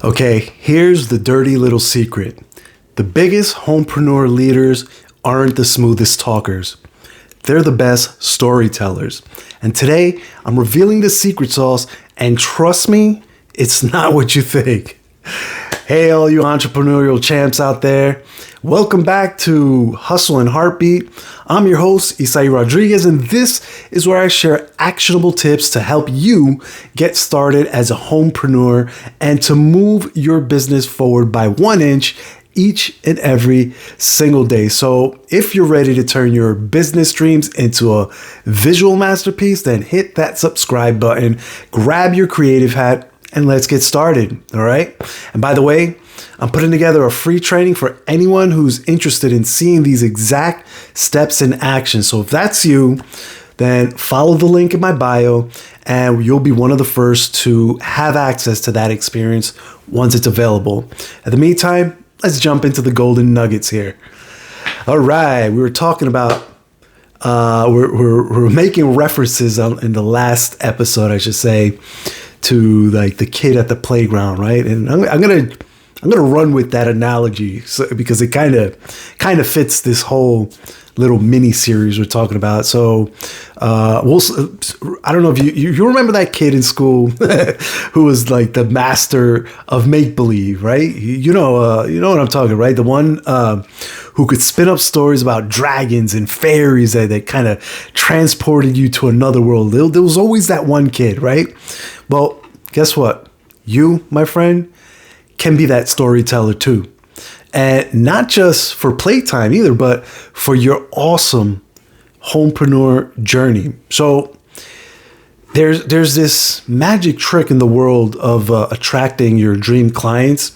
Okay, here's the dirty little secret. The biggest homepreneur leaders aren't the smoothest talkers. They're the best storytellers. And today, I'm revealing the secret sauce, and trust me, it's not what you think. Hey, all you entrepreneurial champs out there. Welcome back to Hustle and Heartbeat. I'm your host, Isai Rodriguez, and this is where I share actionable tips to help you get started as a homepreneur and to move your business forward by 1 inch each and every single day. So if you're ready to turn your business dreams into a visual masterpiece, then hit that subscribe button, grab your creative hat, and let's get started. All right. And by the way, I'm putting together a free training for anyone who's interested in seeing these exact steps in action. So if that's you, then follow the link in my bio and you'll be one of the first to have access to that experience once it's available. In the meantime, let's jump into the golden nuggets here. All right. We were talking about we're making references in the last episode, I should say, to like the kid at the playground, right? And I'm gonna run with that analogy because it kind of fits this whole little mini series we're talking about. So I don't know if you remember that kid in school who was like the master of make believe, right? You know what I'm talking, right? The one who could spin up stories about dragons and fairies that kind of transported you to another world. There was always that one kid, right? Well, guess what? You, my friend, can be that storyteller too. And not just for playtime either, but for your awesome homepreneur journey. So there's this magic trick in the world of attracting your dream clients,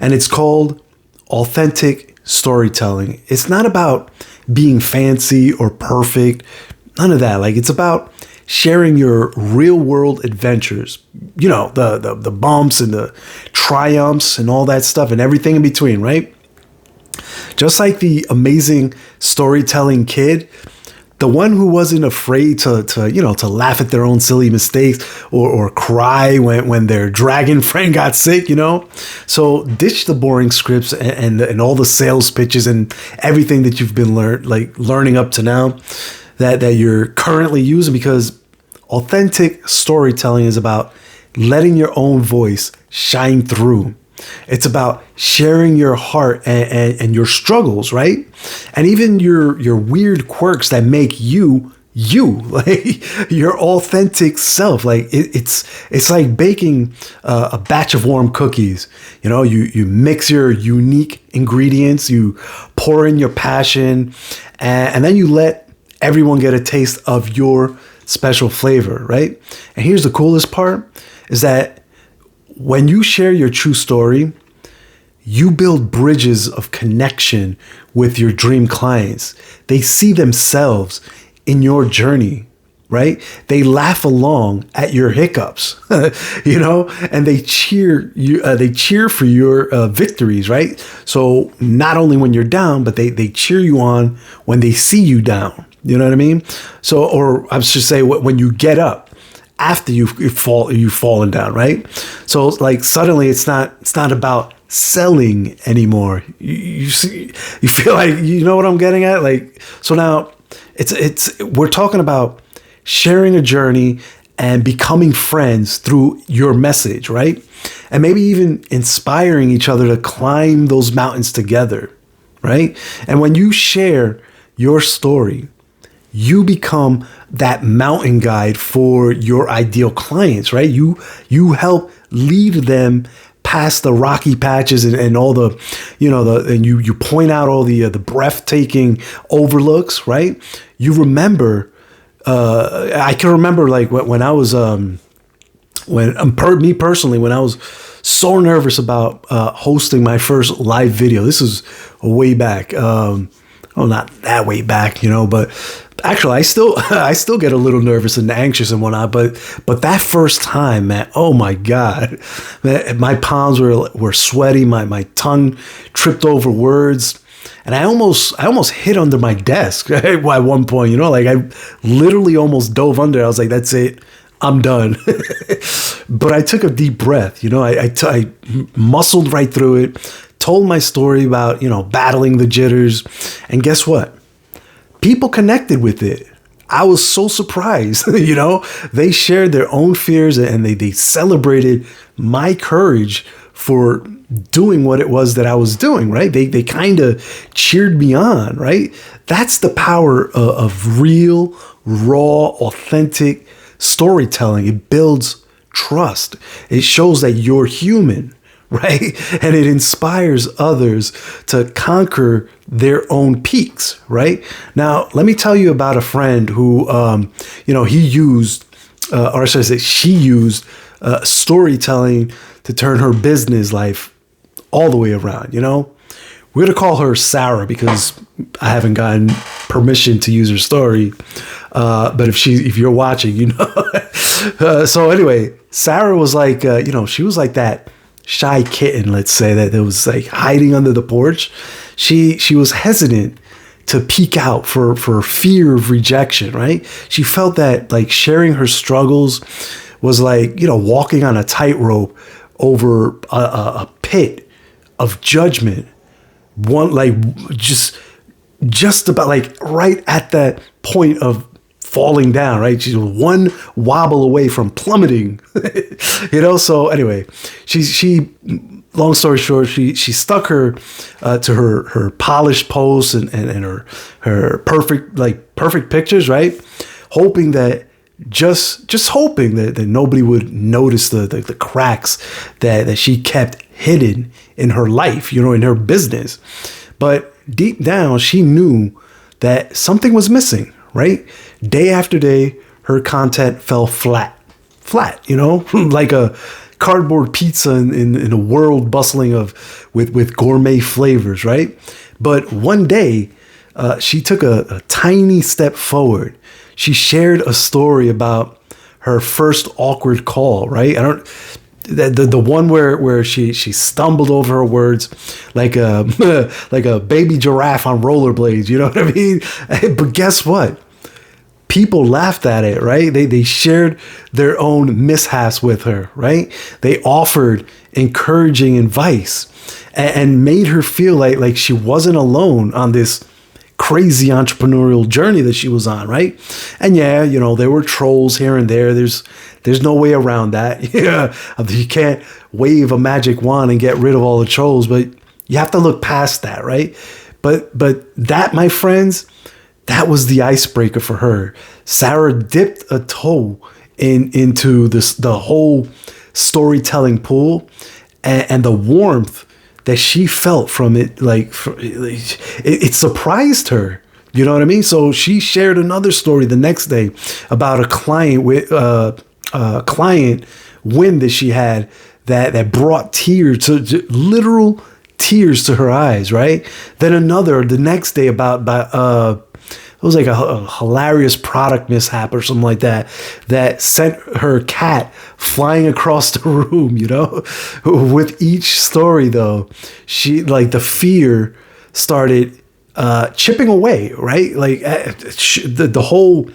and it's called authentic storytelling. It's not about being fancy or perfect, none of that. Like, it's about sharing your real world adventures, you know, the bumps and the triumphs and all that stuff and everything in between, right? Just like the amazing storytelling kid, the one who wasn't afraid to laugh at their own silly mistakes or cry when their dragon friend got sick, you know? So ditch the boring scripts and all the sales pitches and everything that you've been learning up to now that you're currently using, because authentic storytelling is about letting your own voice shine through. It's about sharing your heart and your struggles, right? And even your weird quirks that make you, like your authentic self. Like it's like baking a batch of warm cookies. You know, you mix your unique ingredients, you pour in your passion, and then you let everyone get a taste of your special flavor, right? And here's the coolest part is that when you share your true story, you build bridges of connection with your dream clients. They see themselves in your journey, right? They laugh along at your hiccups, you know, and they cheer you. They cheer for your victories, right? So not only when you're down, but they cheer you on when they see you down. You know what I mean? So, or I should say, when you get up after you've fallen down, right? So, like, suddenly it's not about selling anymore. You feel like, you know what I'm getting at? Like, so now we're talking about sharing a journey and becoming friends through your message, right? And maybe even inspiring each other to climb those mountains together, right? And when you share your story, you become that mountain guide for your ideal clients, right? You help lead them past the rocky patches and all the, and you point out all the breathtaking overlooks, right? You remember, I can remember like when I was, me personally, when I was so nervous about hosting my first live video. This was way back. Well, not that way back, but actually, I still get a little nervous and anxious and whatnot. But that first time, man, oh my God, man, my palms were sweaty. My tongue tripped over words, and I almost hid under my desk at one point. Like I literally almost dove under. I was like, that's it. I'm done. But I took a deep breath. I muscled right through it, told my story about, battling the jitters. And guess what? People connected with it. I was so surprised. They shared their own fears, and they celebrated my courage for doing what it was that I was doing, right? They kind of cheered me on, right? That's the power of real, raw, authentic storytelling. It builds trust. It shows that you're human, right? And it inspires others to conquer their own peaks, right? Now, let me tell you about a friend who, he used, or should I say, she used storytelling to turn her business life all the way around. We're going to call her Sarah because I haven't gotten permission to use her story. But if you're watching, so anyway, Sarah was like, she was like that shy kitten, let's say, that was like hiding under the porch. She was hesitant to peek out for fear of rejection, right? She felt that like sharing her struggles was like, walking on a tightrope over a pit of judgment. One, like, just about like right at that point of falling down, right? She's one wobble away from plummeting, So anyway, she long story short, she stuck her to her polished posts and her perfect pictures, right? Hoping that just hoping that nobody would notice the cracks that she kept hidden in her life, in her business. But deep down, she knew that something was missing, right? Day after day, her content fell flat, like a cardboard pizza in a world bustling with gourmet flavors, right? But one day, she took a tiny step forward. She shared a story about her first awkward call, right? The one where she stumbled over her words like a like a baby giraffe on rollerblades, you know what I mean? But guess what? People laughed at it, right? They shared their own mishaps with her, right? They offered encouraging advice and made her feel like she wasn't alone on this crazy entrepreneurial journey that she was on, right? And yeah, there were trolls here and there. There's no way around that. Yeah, you can't wave a magic wand and get rid of all the trolls, but you have to look past that, right? But that, my friends, that was the icebreaker for her. Sarah dipped a toe into the whole storytelling pool, and the warmth that she felt from it, it surprised her. You know what I mean? So she shared another story the next day about a client win that she had that brought tears, to literal tears to her eyes, right? Then another the next day about it was like a hilarious product mishap or something like that sent her cat flying across the room, With each story, though, she, like, the fear started chipping away, right? Like the whole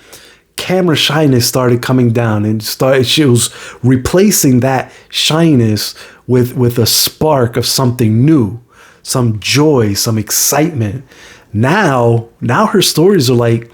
camera shyness started coming down, and she was replacing that shyness with a spark of something new, some joy, some excitement. Now her stories are like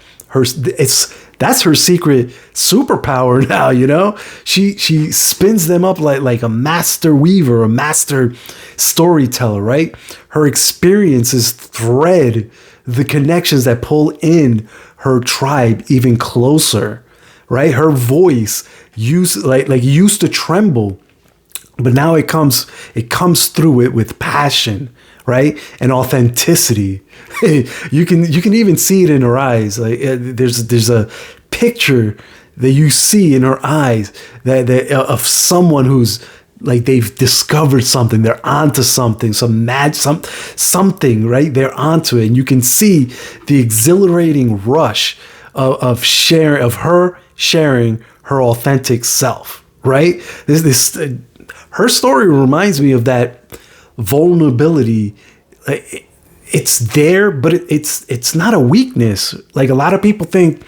that's her secret superpower now, She spins them up like a master weaver, a master storyteller, right? Her experiences thread the connections that pull in her tribe even closer, right? Her voice used to tremble, but now it comes through it with passion, right? And authenticity. You can even see it in her eyes. Like there's a picture that you see in her eyes that of someone who's like they've discovered something, they're onto something, something, right? They're onto it, and you can see the exhilarating rush of her sharing her authentic self, right? Her story reminds me of that vulnerability. It's there, but it's not a weakness. Like a lot of people think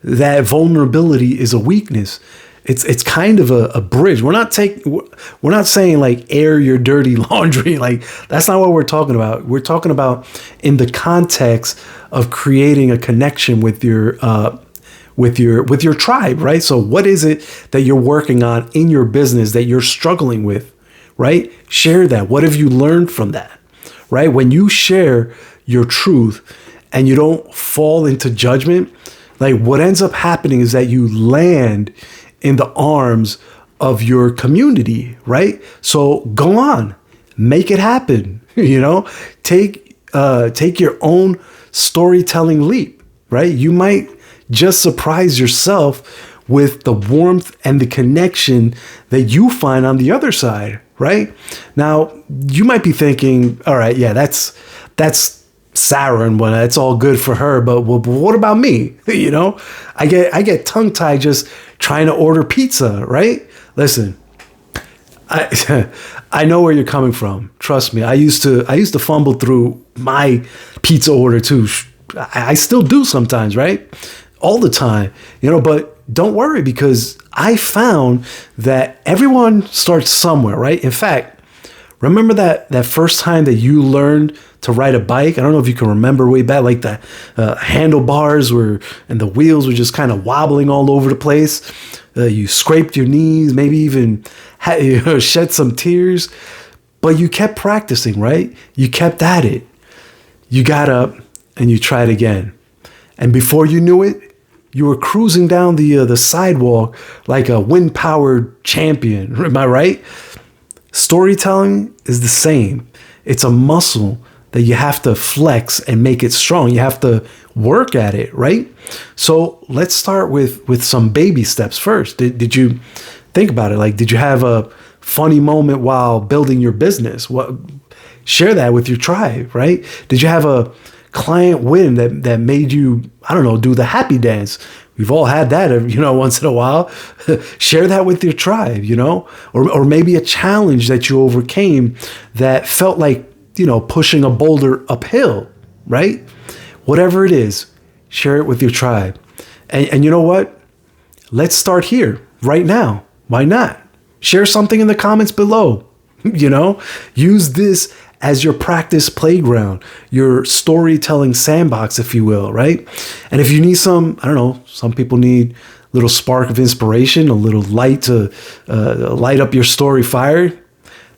that vulnerability is a weakness. it's kind of a bridge. We're not saying like air your dirty laundry. Like that's not what we're talking about. We're talking about in the context of creating a connection with your tribe, right? So what is it that you're working on in your business that you're struggling with, right? Share that. What have you learned from that, right? When you share your truth and you don't fall into judgment, like what ends up happening is that you land in the arms of your community, right? So go on, make it happen. Take your own storytelling leap, right? You might just surprise yourself with the warmth and the connection that you find on the other side, right? Now, you might be thinking, all right, yeah, that's Sarah and what, that's all good for her, but what about me? I get tongue tied just trying to order pizza, right? Listen, I know where you're coming from. Trust me. I used to fumble through my pizza order too. I still do sometimes, right? All the time, but don't worry, because I found that everyone starts somewhere, right? In fact, remember that first time that you learned to ride a bike? I don't know if you can remember way back, like the handlebars and the wheels were just kind of wobbling all over the place. You scraped your knees, maybe even shed some tears, but you kept practicing, right? You kept at it. You got up and you tried again. And before you knew it, you were cruising down the sidewalk like a wind-powered champion. Am I right? Storytelling is the same. It's a muscle that you have to flex and make it strong. You have to work at it, right? So let's start with some baby steps first. Did you think about it? Like, did you have a funny moment while building your business? Share that with your tribe, right? Did you have a client win that made you, I don't know, do the happy dance? We've all had that, once in a while. Share that with your tribe, or maybe a challenge that you overcame that felt like, pushing a boulder uphill, right? Whatever it is, share it with your tribe. And you know what? Let's start here right now. Why not? Share something in the comments below. Use this as your practice playground, your storytelling sandbox, if you will, right? And if you need some, I don't know, some people need a little spark of inspiration, a little light to light up your story fire,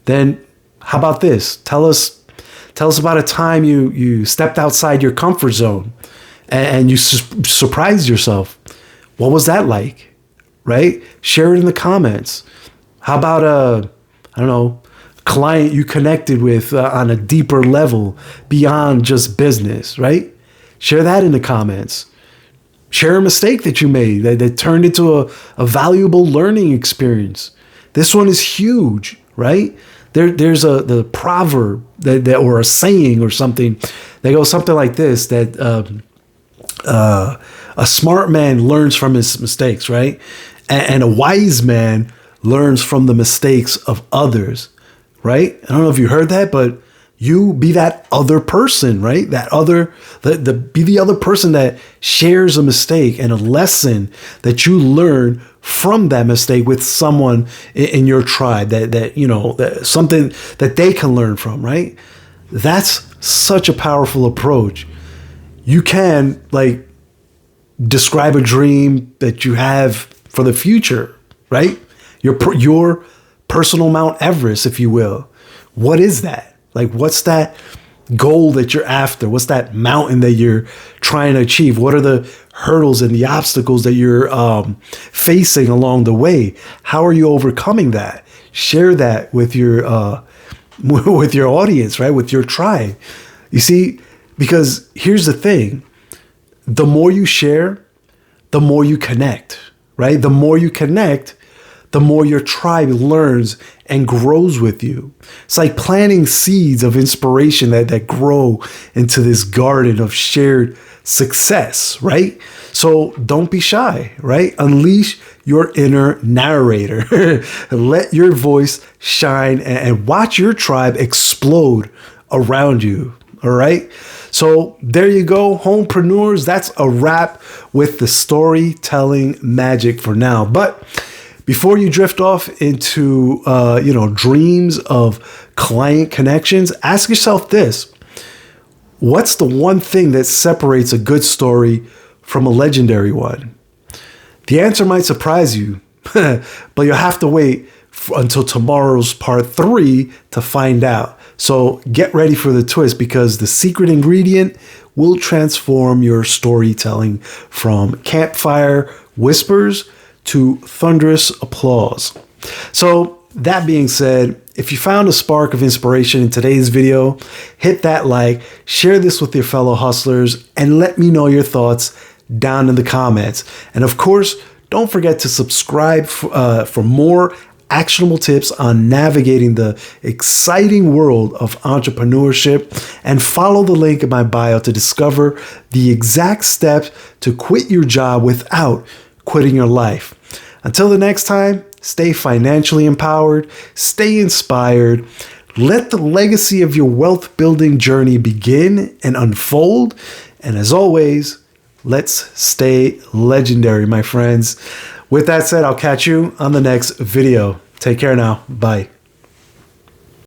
then how about this? Tell us about a time you stepped outside your comfort zone and you surprised yourself. What was that like, right? Share it in the comments. How about I don't know, client you connected with on a deeper level beyond just business, right? Share that in the comments. Share a mistake that you made that turned into a valuable learning experience. This one is huge, right? There's the proverb that or a saying or something that goes something like this, that a smart man learns from his mistakes, right? And a wise man learns from the mistakes of others, right? I don't know if you heard that, but you be that other person, right? Be the other person that shares a mistake and a lesson that you learn from that mistake with someone in your tribe that something that they can learn from, right? That's such a powerful approach. You can describe a dream that you have for the future, right? Your personal Mount Everest, if you will. What is that? What's that goal that you're after? What's that mountain that you're trying to achieve? What are the hurdles and the obstacles that you're facing along the way? How are you overcoming that? Share that with your audience, right? With your tribe. You see, because here's the thing. The more you share, the more you connect, right? The more you connect, the more your tribe learns and grows with you. It's like planting seeds of inspiration that grow into this garden of shared success, right? So don't be shy, right? Unleash your inner narrator. Let your voice shine and watch your tribe explode around you, all right? So there you go, homepreneurs. That's a wrap with the storytelling magic for now. But Before you drift off into, dreams of client connections, ask yourself this. What's the one thing that separates a good story from a legendary one? The answer might surprise you, but you'll have to wait until tomorrow's part 3 to find out. So get ready for the twist, because the secret ingredient will transform your storytelling from campfire whispers to thunderous applause. So that being said, if you found a spark of inspiration in today's video, hit that like, share this with your fellow hustlers, and let me know your thoughts down in the comments. And of course, don't forget to subscribe for more actionable tips on navigating the exciting world of entrepreneurship, and follow the link in my bio to discover the exact steps to quit your job without quitting your life. Until the next time, stay financially empowered, stay inspired, let the legacy of your wealth building journey begin and unfold. And as always, let's stay legendary, my friends. With that said, I'll catch you on the next video. Take care now. Bye.